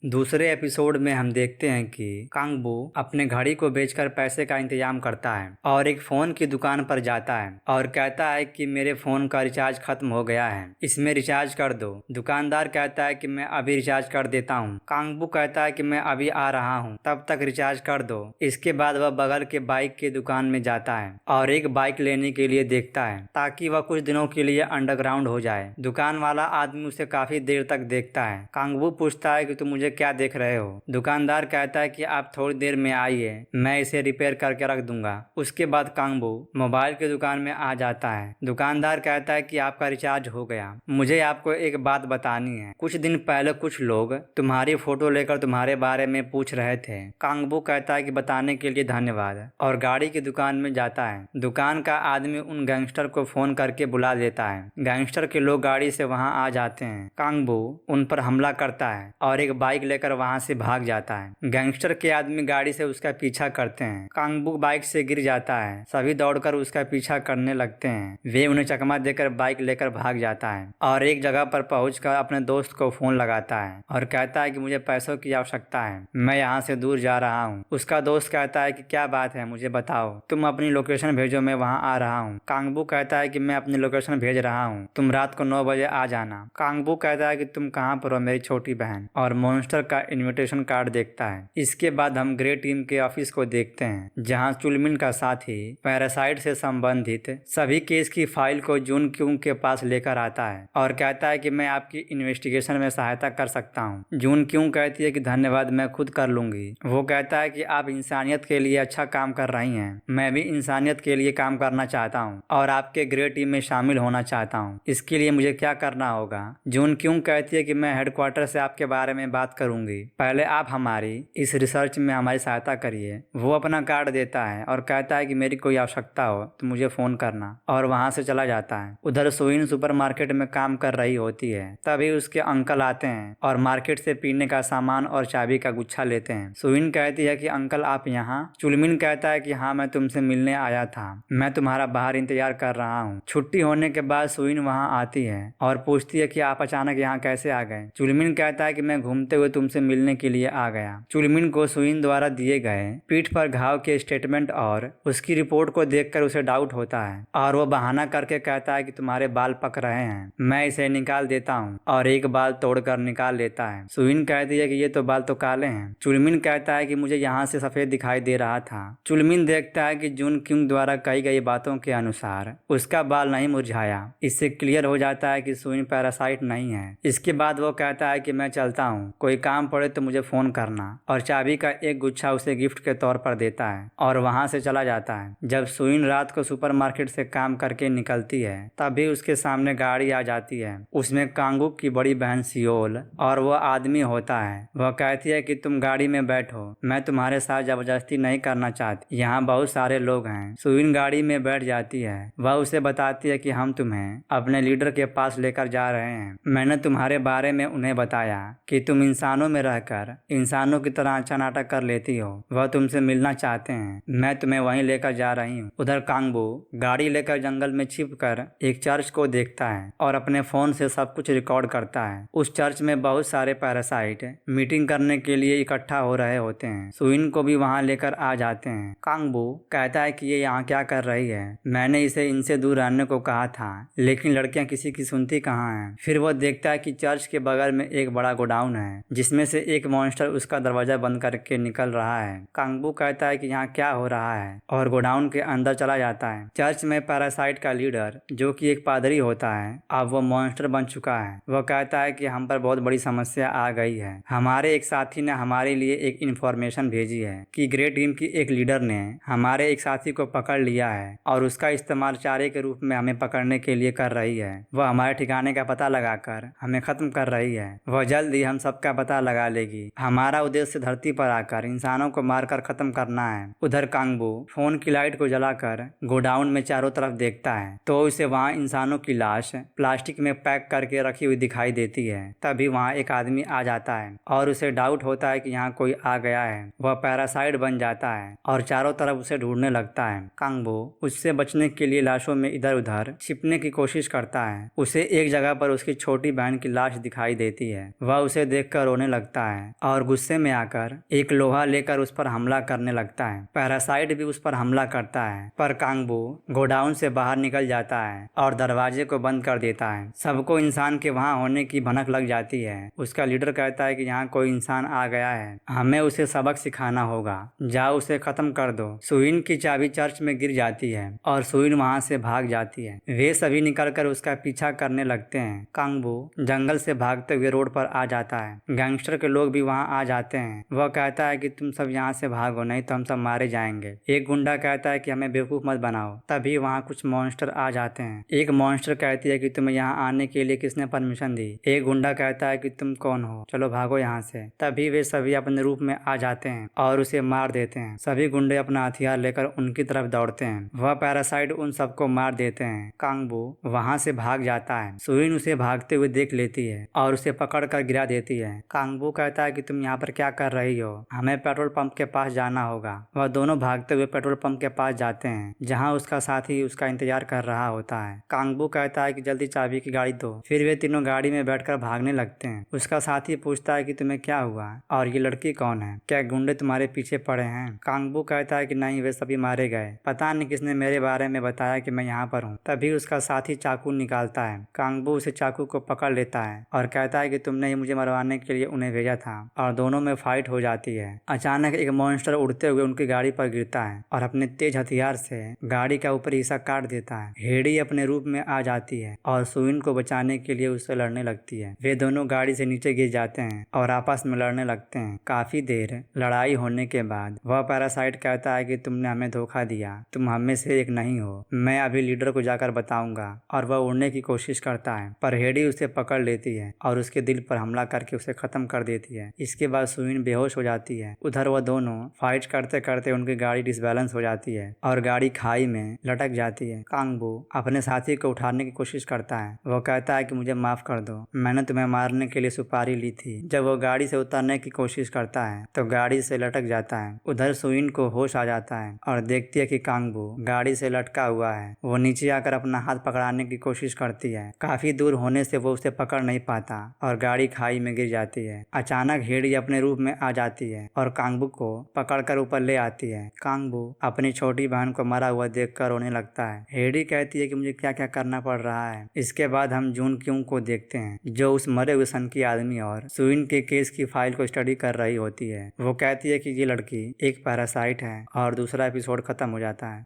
दूसरे एपिसोड में हम देखते हैं कि कांगबू अपने घड़ी को बेचकर पैसे का इंतजाम करता है और एक फोन की दुकान पर जाता है और कहता है कि मेरे फोन का रिचार्ज खत्म हो गया है, इसमें रिचार्ज कर दो। दुकानदार कहता है कि मैं अभी रिचार्ज कर देता हूँ। कांगबू कहता है कि मैं अभी आ रहा हूँ, तब तक रिचार्ज कर दो। इसके बाद वह बगल के बाइक की दुकान में जाता है और एक बाइक लेने के लिए देखता है ताकि वह कुछ दिनों के लिए अंडरग्राउंड हो जाए। दुकान वाला आदमी उसे काफी देर तक देखता है। कांगबू पूछता है कि तुम मुझे क्या देख रहे हो। दुकानदार कहता है कि आप थोड़ी देर में आइए, मैं इसे रिपेयर करके रख दूंगा। उसके बाद कांगबू मोबाइल की दुकान में आ जाता है। दुकानदार कहता है कि आपका रिचार्ज हो गया, मुझे आपको एक बात बतानी है। कुछ दिन पहले कुछ लोग तुम्हारी फोटो लेकर तुम्हारे बारे में पूछ रहे थे। कांगबू कहता है कि बताने के लिए धन्यवाद और गाड़ी की दुकान में जाता है। दुकान का आदमी उन गैंगस्टर को फोन करके बुला लेता है। गैंगस्टर के लोग गाड़ी से वहां आ जाते हैं। कांगबू उन पर हमला करता है और एक बाइक लेकर वहां से भाग जाता है। गैंगस्टर के आदमी गाड़ी से उसका पीछा करते हैं। कांगबू बाइक से गिर जाता है। सभी दौड़कर उसका पीछा करने लगते हैं। वे उन्हें चकमा देकर बाइक लेकर भाग जाता है और एक जगह पर पहुंचकर अपने दोस्त को फोन लगाता है और कहता है कि मुझे पैसों की आवश्यकता है, मैं यहाँ से दूर जा रहा हूँ। उसका दोस्त कहता है कि क्या बात है, मुझे बताओ, तुम अपनी लोकेशन भेजो, मैं वहाँ आ रहा हूँ। कांगबू कहता है कि मैं अपनी लोकेशन भेज रहा हूँ, तुम रात को 9 बजे आ जाना। कांगबू कहता है कि तुम कहाँ पर हो मेरी छोटी बहन, और मॉन्स्टर का इनविटेशन कार्ड देखता है। इसके बाद हम ग्रे टीम के ऑफिस को देखते हैं जहाँ चुलमिन का साथी पैरासाइट से संबंधित सभी केस की फाइल को जून क्यूंग के पास लेकर आता है और कहता है कि मैं आपकी इन्वेस्टिगेशन में सहायता कर सकता हूँ। जून क्यूंग कहती है कि धन्यवाद, मैं खुद कर लूंगी। वो कहता है कि आप इंसानियत के लिए अच्छा काम कर रही हैं, मैं भी इंसानियत के लिए काम करना चाहता हूँ और आपके ग्रे टीम में शामिल होना चाहता हूँ। इसके लिए मुझे क्या करना होगा? जून क्यूंग कहती है कि मैं हेडक्वार्टर से आपके बारे में बात करूंगी, पहले आप हमारी इस रिसर्च में हमारी सहायता करिए। वो अपना कार्ड देता है और कहता है कि मेरी कोई आवश्यकता हो तो मुझे फोन करना, और वहां से चला जाता है। उधर सुइन सुपरमार्केट में काम कर रही होती है। तभी उसके अंकल आते हैं और मार्केट से पीने का सामान और चाबी का गुच्छा लेते हैं। सुइन कहती है कि अंकल आप यहाँ? चुलमिन कहता है कि हाँ, मैं तुमसे मिलने आया था, मैं तुम्हारा बाहर इंतजार कर रहा हूँ। छुट्टी होने के बाद सुइन वहाँ आती है और पूछती है कि आप अचानक यहाँ कैसे आ गए? चुलमिन कहता है कि मैं घूमते हुए तुमसे मिलने के लिए आ गया। चुलमिन को सुइन द्वारा दिए गए पीठ पर घाव के स्टेटमेंट और उसकी रिपोर्ट को देखकर उसे डाउट होता है और वो बहाना करके कहता है कि तुम्हारे बाल पक रहे हैं, मैं इसे निकाल देता हूँ, और एक बाल तोड़कर निकाल लेता है। सुइन कहती है कि ये तो बाल तो काले हैं। चुलमिन कहता है कि मुझे यहाँ से सफेद दिखाई दे रहा था। चुलमिन देखता है कि जून क्यूंग द्वारा कही गई बातों के अनुसार उसका बाल नहीं मुरझाया। इससे क्लियर हो जाता है कि सुइन पैरासाइट नहीं है। इसके बाद वो कहता है कि मैं चलता हूँ, कोई काम पड़े तो मुझे फोन करना, और चाबी का एक गुच्छा उसे गिफ्ट के तौर पर देता है और वहां से चला जाता है। जब सुइन रात को सुपरमार्केट से काम करके निकलती है तभी उसके सामने गाड़ी आ जाती है। उसमें कांगू की बड़ी बहन सियोल और वो आदमी होता है। वह कहती है कि तुम गाड़ी में बैठो, मैं तुम्हारे साथ जबरदस्ती नहीं करना चाहती, यहाँ बहुत सारे लोग हैं। सुइन गाड़ी में बैठ जाती है। वह उसे बताती है कि हम तुम्हें अपने लीडर के पास लेकर जा रहे हैं। मैंने तुम्हारे बारे में उन्हें बताया कि तुम इंसानों में रहकर इंसानों की तरह अच्छा नाटक कर लेती हो। वह तुमसे मिलना चाहते हैं, मैं तुम्हें वहीं लेकर जा रही हूँ। उधर कांगबू गाड़ी लेकर जंगल में छिपकर एक चर्च को देखता है और अपने फोन से सब कुछ रिकॉर्ड करता है। उस चर्च में बहुत सारे पैरासाइट मीटिंग करने के लिए इकट्ठा हो रहे होते हैं। सुइन को भी वहाँ लेकर आ जाते हैं। कांगबू कहता है कि ये यहाँ क्या कर रही है, मैंने इसे इनसे दूर रहने को कहा था, लेकिन लड़कियां किसी की सुनती कहाँ हैं। फिर वो देखता है कि चर्च के बगल में एक बड़ा गोडाउन है जिसमें से एक मॉन्स्टर उसका दरवाजा बंद करके निकल रहा है। कांगबू कहता है कि यहाँ क्या हो रहा है और गोडाउन के अंदर चला जाता है। चर्च में पैरासाइट का लीडर जो कि एक पादरी होता है, अब वो मॉन्स्टर बन चुका है। वह कहता है कि हम पर बहुत बड़ी समस्या आ गई है। हमारे एक साथी ने हमारे लिए एक इंफॉर्मेशन भेजी है कि ग्रे टीम की एक लीडर ने हमारे एक साथी को पकड़ लिया है और उसका इस्तेमाल चारे के रूप में हमें पकड़ने के लिए कर रही है। वह हमारे ठिकाने का पता लगाकर हमें खत्म कर रही है। वह जल्द ही हम सबका पता लगा लेगी। हमारा उद्देश्य धरती पर आकर इंसानों को मारकर खत्म करना है। उधर कांगबू फोन की लाइट को जलाकर गोडाउन में चारों तरफ देखता है तो उसे वहाँ इंसानों की लाश प्लास्टिक में पैक करके रखी हुई दिखाई देती है। तभी वहाँ एक आदमी आ जाता है और उसे डाउट होता है कि यहाँ कोई आ गया है। वह पैरासाइट बन जाता है और चारों तरफ उसे ढूंढने लगता है। कांगबू उससे बचने के लिए लाशों में इधर उधर छिपने की कोशिश करता है। उसे एक जगह पर उसकी छोटी बहन की लाश दिखाई देती है। वह उसे देखकर रोने लगता है और गुस्से में आकर एक लोहा लेकर उस पर हमला करने लगता है। पैरासाइट भी उस पर हमला करता है, पर कांगबू गोडाउन से बाहर निकल जाता है और दरवाजे को बंद कर देता है। सबको इंसान के वहां होने की भनक लग जाती है। उसका लीडर कहता है कि यहाँ कोई इंसान आ गया है, हमें उसे सबक सिखाना होगा, जाओ उसे खत्म कर दो। सुइन की चाबी चर्च में गिर जाती है और सुइन वहां से भाग जाती है। वे सभी निकलकर उसका पीछा करने लगते हैं। कांगबू जंगल से भागते हुए रोड पर आ जाता है। गैंगस्टर के लोग भी वहां आ जाते हैं। वह कहता है कि तुम सब यहाँ से भागो, नहीं तो हम सब मारे जाएंगे। एक गुंडा कहता है कि हमें बेवकूफ मत बनाओ। तभी वहाँ कुछ मॉन्स्टर आ जाते हैं। एक मॉन्स्टर कहती है कि तुम्हें यहाँ आने के लिए किसने परमिशन दी। एक गुंडा कहता है कि तुम कौन हो, चलो भागो यहाँ से। तभी वे सभी अपने रूप में आ जाते हैं और उसे मार देते हैं। सभी गुंडे अपना हथियार लेकर उनकी तरफ दौड़ते हैं। वह पैरासाइट उन सबको मार देते हैं। कांगबू वहाँ से भाग जाता है। सुइन उसे भागते हुए देख लेती है और उसे पकड़ कर गिरा देती है। कांगबू कहता है कि तुम यहाँ पर क्या कर रही हो, हमें पेट्रोल पंप के पास जाना होगा। वह दोनों भागते हुए पेट्रोल पंप के पास जाते हैं, जहाँ उसका साथी उसका इंतजार कर रहा होता है। कांगबू कहता है कि जल्दी चाबी की गाड़ी दो। फिर वे तीनों गाड़ी में बैठकर भागने लगते हैं। उसका साथी पूछता है कि तुम्हें क्या हुआ और ये लड़की कौन है, क्या गुंडे तुम्हारे पीछे पड़े हैं। कांगबू कहता है कि नहीं, वे सभी मारे गए, पता नहीं किसने मेरे बारे में बताया कि मैं यहाँ पर हूँ। तभी उसका साथी चाकू निकालता है। कांगबू उसे चाकू को पकड़ लेता है और कहता है कि तुमने ही मुझे मरवाने के लिए उन्हें भेजा था, और दोनों में फाइट हो जाती है। अचानक एक मॉन्स्टर उड़ते हुए उनकी गाड़ी पर गिरता है और अपने तेज हथियार से गाड़ी का ऊपरी हिस्सा काट देता है। हेडी अपने रूप में आ जाती है और सुइन को बचाने के लिए उससे लड़ने लगती है। वे दोनों गाड़ी से नीचे गिर जाते हैं और आपस में लड़ने लगते हैं। काफी देर लड़ाई होने के बाद वह पैरासाइट कहता है कि तुमने हमें धोखा दिया, तुम हमें से एक नहीं हो, मैं अभी लीडर को जाकर बताऊंगा। और वह उड़ने की कोशिश करता है, पर हेडी उसे पकड़ लेती है और उसके दिल पर हमला करके उसे खत्म कर देती है। इसके बाद सुइन बेहोश हो जाती है। उधर वह दोनों फाइट करते करते उनकी गाड़ी डिसबैलेंस हो जाती है और गाड़ी खाई में लटक जाती है। कांगबू अपने साथी को उठाने की कोशिश करता है। वह कहता है कि मुझे माफ कर दो, मैंने तुम्हें मारने के लिए सुपारी ली थी। जब वो गाड़ी से उतरने की कोशिश करता है तो गाड़ी से लटक जाता है। उधर सुइन को होश आ जाता है और देखती है कि कांगबू गाड़ी से लटका हुआ है। वो नीचे आकर अपना हाथ पकड़ाने की कोशिश करती है। काफी दूर होने से वो उसे पकड़ नहीं पाता और गाड़ी खाई में गिर जाती है। अचानक हेडी अपने रूप में आ जाती है और कांगबू को पकड़कर ऊपर ले आती है। कांगबू अपनी छोटी बहन को मरा हुआ देखकर रोने लगता है। हेडी कहती है कि मुझे क्या क्या करना पड़ रहा है। इसके बाद हम जून क्यों को देखते हैं, जो उस मरे हुए सन की आदमी और सुइन के केस की फाइल को स्टडी कर रही होती है। वो कहती है कि ये लड़की एक पैरासाइट है और दूसरा एपिसोड खत्म हो जाता है।